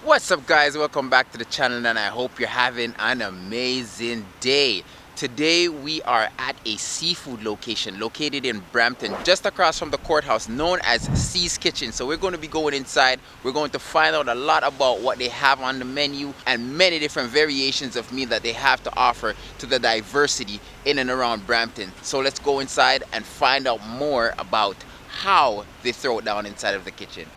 What's up guys, welcome back to the channel and I hope you're having an amazing day. Today we are at a seafood location located in Brampton, just across from the courthouse, known as sKitchen. So we're going to be going inside. We're going to find out a lot about what they have on the menu and many different variations of meal that they have to offer to the diversity in and around Brampton. So let's go inside and find out more about how they throw it down inside of the kitchen.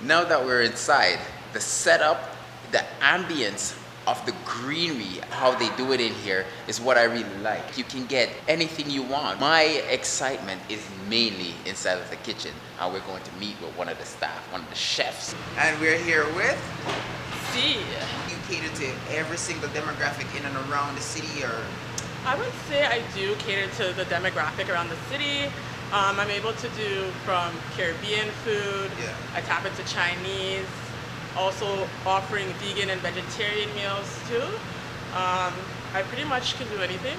Now that we're inside, the setup, the ambience of the greenery, how they do it in here is what I really like. You can get anything you want. My excitement is mainly inside of the kitchen, and we're going to meet with one of the staff, one of the chefs. And we're here with See, you cater to every single demographic in and around the city, or I would say I do cater to the demographic around the city. I'm able to do from Caribbean food, I tap into Chinese, also offering vegan and vegetarian meals too. I pretty much can do anything.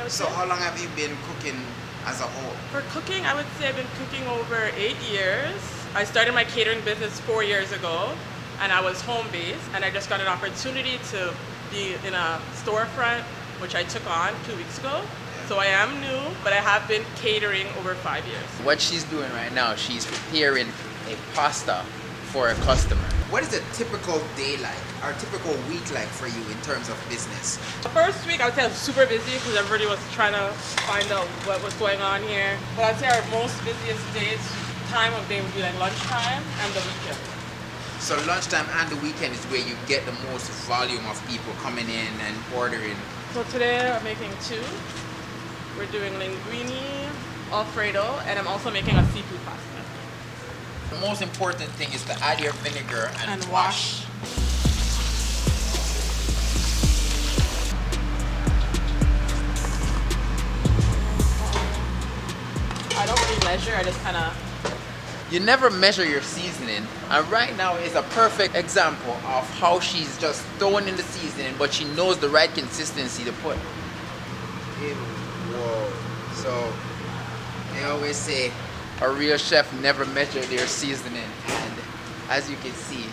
So how long have you been cooking as a whole? For cooking, I would say I've been cooking over 8 years. I started my catering business 4 years ago and I was home-based, and I just got an opportunity to be in a storefront, which I took on 2 weeks ago. So I am new, but I have been catering over 5 years. What she's doing right now, she's preparing a pasta for a customer. What is a typical day like, or a typical week like for you in terms of business? The first week I would say I was super busy because everybody was trying to find out what was going on here. But I'd say our most busiest days, time of day would be like lunchtime and the weekend. So lunchtime and the weekend is where you get the most volume of people coming in and ordering. So today I'm making two. We're doing linguine, Alfredo, and I'm also making a seafood pasta. The most important thing is to add your vinegar and wash. I don't really measure, I just kind of... You never measure your seasoning, and right now is a perfect example of how she's just throwing in the seasoning, but she knows the right consistency to put. Whoa. So they always say a real chef never measure their seasoning, and as you can see,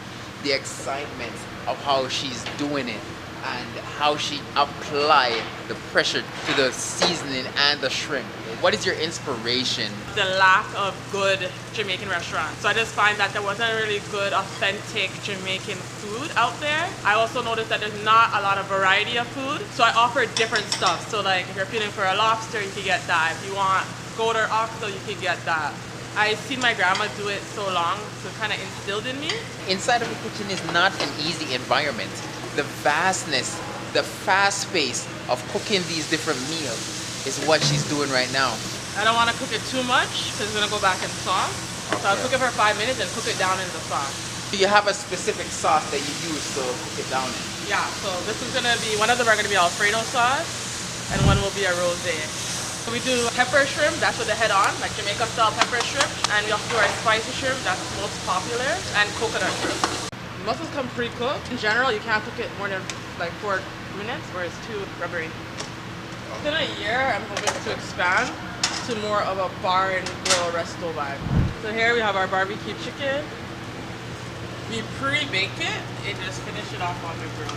the excitement of how she's doing it and how she apply the pressure to the seasoning and the shrimp. What is your inspiration? The lack of good Jamaican restaurants. So I just find that there wasn't really good, authentic Jamaican food out there. I also noticed that there's not a lot of variety of food. So I offer different stuff. So like if you're feeling for a lobster, you can get that. If you want goat or oxtail, you can get that. I've seen my grandma do it so long, so it kind of instilled in me. Inside of the kitchen is not an easy environment. The vastness, the fast pace of cooking these different meals is what she's doing right now. I don't want to cook it too much because it's going to go back in sauce. Okay. So I'll cook it for 5 minutes and cook it down in the sauce. Do you have a specific sauce that you use to cook it down in? Yeah, so this is going to be, one of them are going to be Alfredo sauce and one will be a rosé. So we do pepper shrimp, that's with the head on, like Jamaica style pepper shrimp. And we also do our spicy shrimp, that's most popular, and coconut shrimp. Mussels come pre-cooked. In general, you can't cook it more than like 4 minutes or it's too rubbery. Within a year, I'm hoping to expand to more of a bar and grill resto vibe. So here we have our barbecue chicken. We pre-bake it and just finish it off on the grill.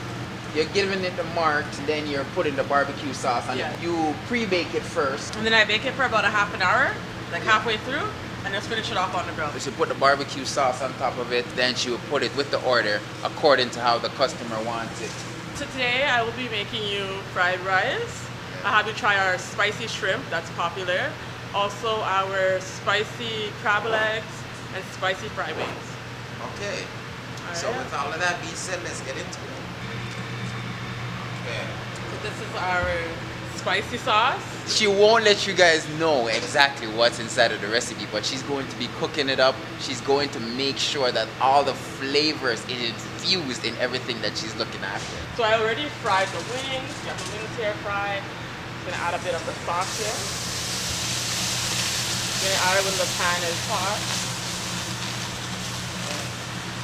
You're giving it the mark, then you're putting the barbecue sauce on it. You pre-bake it first. And then I bake it for about a half an hour, like halfway through, and just finish it off on the grill. She put the barbecue sauce on top of it, then she will put it with the order according to how the customer wants it. Today I will be making you fried rice. I have you try our spicy shrimp, that's popular. Also our spicy crab legs and spicy fried wings. Okay. So with all of that being said, let's get into it. Okay. So this is our spicy sauce. She won't let you guys know exactly what's inside of the recipe, but she's going to be cooking it up. She's going to make sure that all the flavors is infused in everything that she's looking after. So I already fried the wings. You have the wings here fried. I'm gonna add a bit of the sauce here. I'm gonna add it when the pan is hot.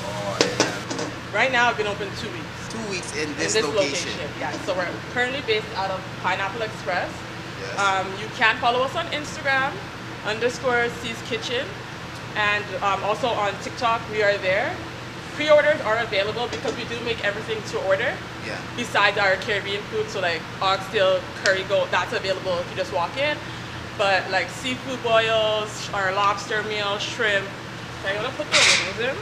Oh yeah. Right now, I've been open 2 weeks. 2 weeks in In this this location. yeah. So we're currently based out of Pineapple Express. Yes. You can follow us on Instagram, _sKitchen, and also on TikTok, we are there. Pre-orders are available because we do make everything to order. Yeah. Besides our Caribbean food, so like oxtail, curry goat, that's available if you just walk in. But like seafood boils, our lobster meal, shrimp. So I'm gonna put the wings in.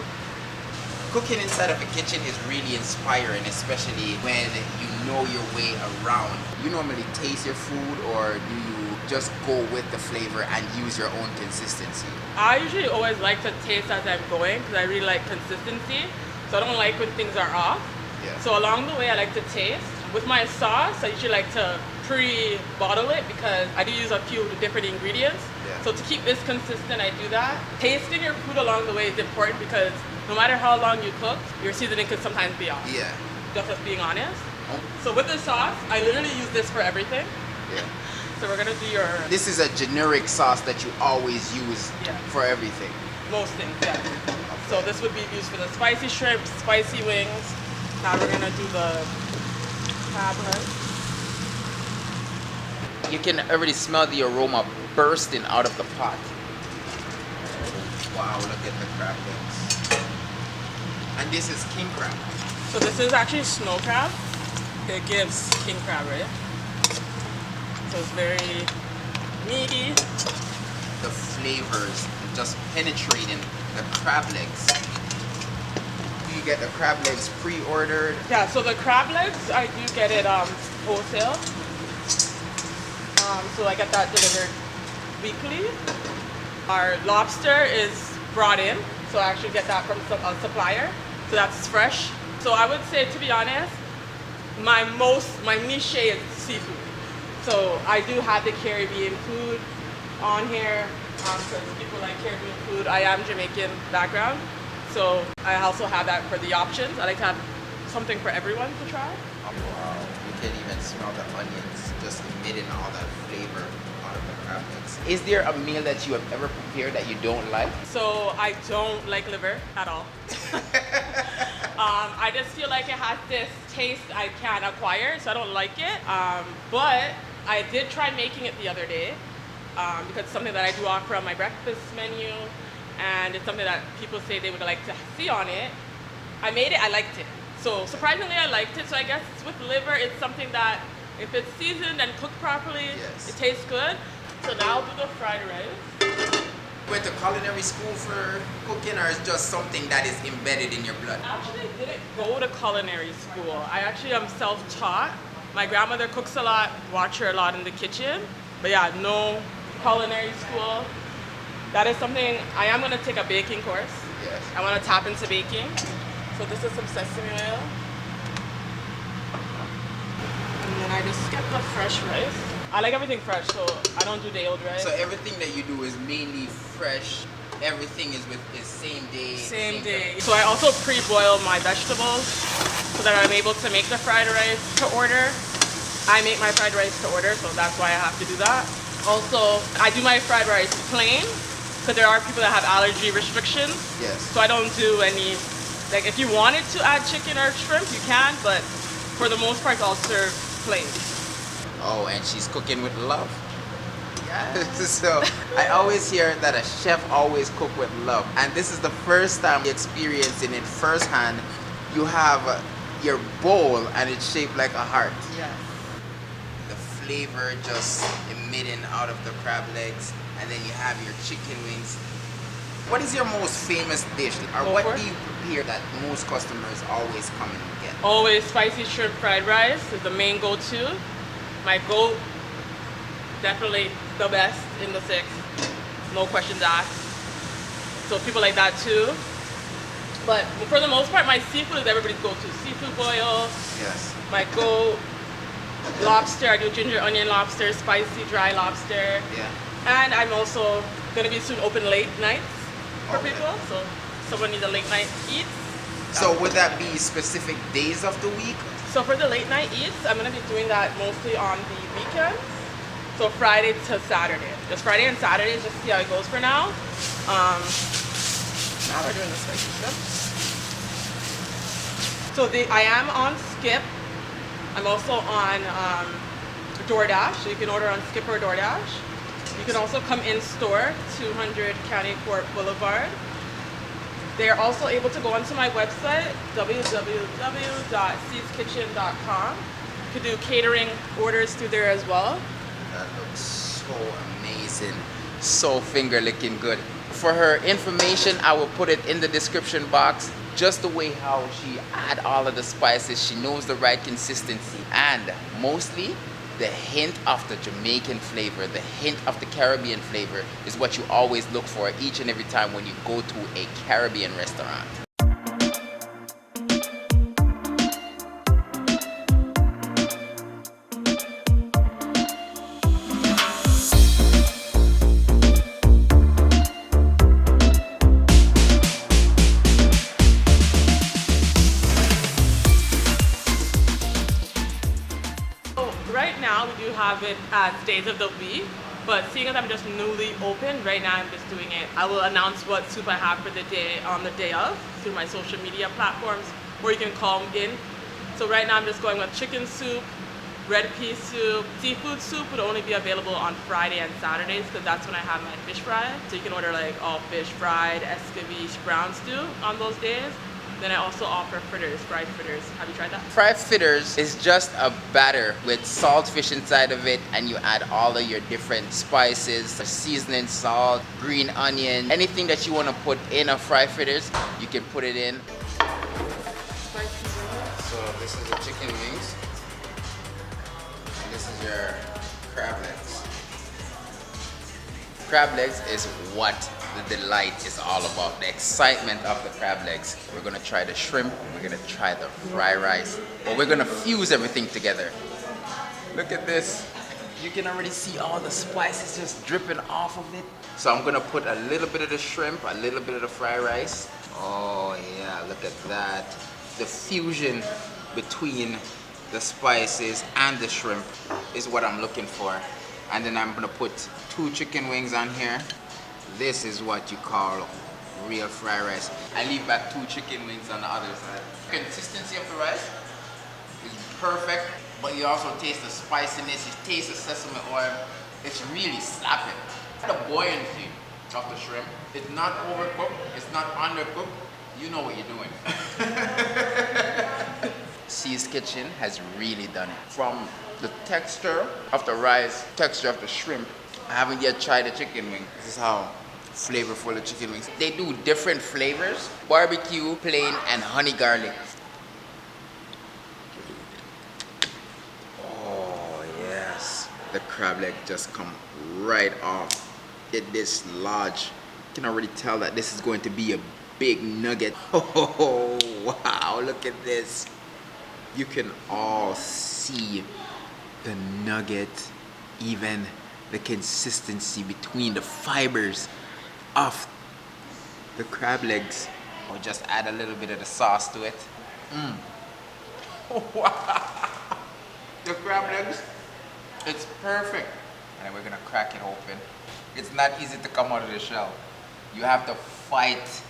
Cooking inside of a kitchen is really inspiring, especially when you know your way around. You normally taste your food, or do you just go with the flavor and use your own consistency? I usually always like to taste as I'm going because I really like consistency. So I don't like when things are off. Yeah. So along the way, I like to taste. With my sauce, I usually like to pre-bottle it because I do use a few different ingredients. Yeah. So to keep this consistent, I do that. Tasting your food along the way is important because no matter how long you cook, your seasoning can sometimes be off. Yeah. Just as being honest. Oh. So with the sauce, I literally use this for everything. Yeah. So we're gonna do your This is a generic sauce that you always use Yeah. for everything. most things, yeah. So this would be used for the spicy shrimp, spicy wings. Now we're gonna do the crab legs. You can already smell the aroma bursting out of the pot. Wow, look at the crab legs. And this is king crab. So this is actually snow crab. It gives king crab, right? So it's very meaty. The flavors just penetrating the crab legs. You get the crab legs pre-ordered. Yeah, so the crab legs, I do get it wholesale. So I get that delivered weekly. Our lobster is brought in, so I actually get that from a supplier. So that's fresh. So I would say, to be honest, my niche is seafood. So I do have the Caribbean food on here because people like Caribbean food. I am Jamaican background, so I also have that for the options. I like to have something for everyone to try. Oh, wow. You can even smell the onions just emitting all that flavor out of the crab legs. Is there a meal that you have ever prepared that you don't like? So I don't like liver at all. I just feel like it has this taste I can't acquire, so I don't like it. But I did try making it the other day because it's something that I do offer on my breakfast menu, and it's something that people say they would like to see on it. I made it, I liked it. So surprisingly, I liked it. So I guess with liver, it's something that if it's seasoned and cooked properly, Yes. it tastes good. So now I'll do the fried rice. Went to culinary school for cooking, or is just something that is embedded in your blood? Actually, didn't go to culinary school. I actually am self-taught. My grandmother cooks a lot, watch her a lot in the kitchen. But yeah, no culinary school. That is something, I am gonna take a baking course. Yes. I wanna tap into baking. So this is some sesame oil. And then I just get the fresh rice. I like everything fresh, so I don't do day-old rice. So everything that you do is mainly fresh. Everything is same day. Same day. So I also pre-boil my vegetables so that I'm able to make the fried rice to order. I make my fried rice to order, so that's why I have to do that. Also, I do my fried rice plain because there are people that have allergy restrictions. Yes. So I don't do any, like if you wanted to add chicken or shrimp, you can, but for the most part, I'll serve plain. Oh, and she's cooking with love. Yes. So I always hear that a chef always cook with love, and this is the first time experiencing it firsthand. You have your bowl and it's shaped like a heart. Yes. The flavor just emitting out of the crab legs, and then you have your chicken wings. What is your most famous dish, or Go what for do it. you prepare that most customers always come and get? Always spicy shrimp fried rice is the main go-to. My goat, definitely the best in the six. No questions asked. So people like that too. But for the most part, my seafood is everybody's go-to. Seafood boil, Yes. my goat, lobster, I do ginger onion lobster, spicy dry lobster. Yeah. And I'm also gonna be soon open late nights for Okay. people. So someone needs a late night eat. So would that be specific days of the week? So for the late night eats, I'm gonna be doing that mostly on the weekends. So Friday to Saturday. Just Friday and Saturday, just see how it goes for now. Now we're doing the spicy shrimp. So I am on Skip. I'm also on DoorDash, so you can order on Skip or DoorDash. You can also come in store, 200 County Court Boulevard. They are also able to go onto my website, www.sKitchen.com. You can do catering orders through there as well. That looks so amazing. So finger licking good. For her information, I will put it in the description box. Just the way how she add all of the spices, she knows the right consistency, and mostly the hint of the Jamaican flavor, the hint of the Caribbean flavor is what you always look for each and every time when you go to a Caribbean restaurant. Right now we do have it as days of the week, but seeing as I'm just newly open, right now I'm just doing it. I will announce what soup I have for the day on the day of through my social media platforms, or you can call in. So right now I'm just going with chicken soup, red pea soup. Seafood soup would only be available on Friday and Saturdays because that's when I have my fish fry. So you can order like all fish fried, escabeche, brown stew on those days. Then I also offer fritters, fried fritters. Have you tried that? Fried fritters is just a batter with saltfish inside of it, and you add all of your different spices, seasoning, salt, green onion, anything that you want to put in a fried fritters, you can put it in. So this is the chicken wings, and this is your crab legs. Crab legs is what the delight is all about, the excitement of the crab legs. We're gonna try the shrimp, we're gonna try the fried rice, but we're gonna fuse everything together. Look at this. You can already see all the spices just dripping off of it. So I'm gonna put a little bit of the shrimp, a little bit of the fried rice. Oh yeah, look at that. The fusion between the spices and the shrimp is what I'm looking for. And then I'm gonna put 2 chicken wings on here. This is what you call real fried rice. I leave back 2 chicken wings on the other side. Consistency of the rice is perfect, but you also taste the spiciness, you taste the sesame oil. It's really slapping. The buoyancy of the shrimp, it's not overcooked, it's not undercooked. You know what you're doing. sKitchen has really done it. From the texture of the rice, texture of the shrimp, I haven't yet tried the chicken wing. This is how flavorful the chicken wings. They do different flavors, barbecue, plain, and honey garlic. Oh yes, the crab leg just come right off. It this large. You can already tell that this is going to be a big nugget. Oh wow, look at this. You can all see the nugget, even the consistency between the fibers of the crab legs. Or just add a little bit of the sauce to it. Wow. The crab legs, it's perfect. And we're gonna crack it open. It's not easy to come out of the shell. You have to fight.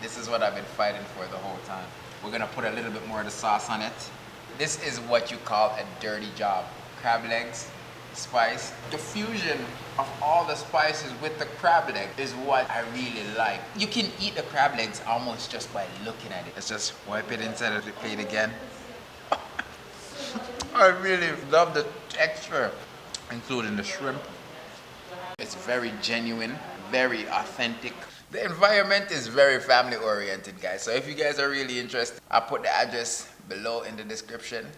This is what I've been fighting for the whole time. We're gonna put a little bit more of the sauce on it. This is what you call a dirty job. Crab legs, spice. The fusion of all the spices with the crab leg is what I really like. You can eat the crab legs almost just by looking at it. Let's just wipe it inside of the plate again. I really love the texture, including the shrimp. It's very genuine, very authentic. The environment is very family oriented, guys. So if you guys are really interested, I'll put the address below in the description.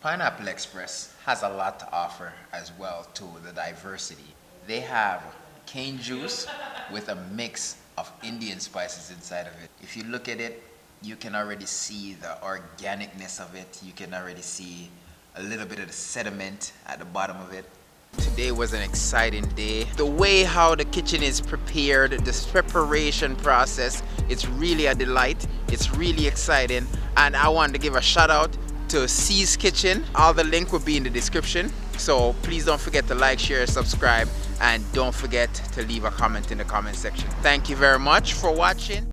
Pineapple Express has a lot to offer as well to the diversity. They have cane juice with a mix of Indian spices inside of it. If you look at it, you can already see the organicness of it. You can already see a little bit of the sediment at the bottom of it. Today was an exciting day. The way how the kitchen is prepared, this preparation process, it's really a delight. It's really exciting. And I wanted to give a shout out to sKitchen. All the link will be in the description. So please don't forget to like, share, subscribe, and don't forget to leave a comment in the comment section. Thank you very much for watching.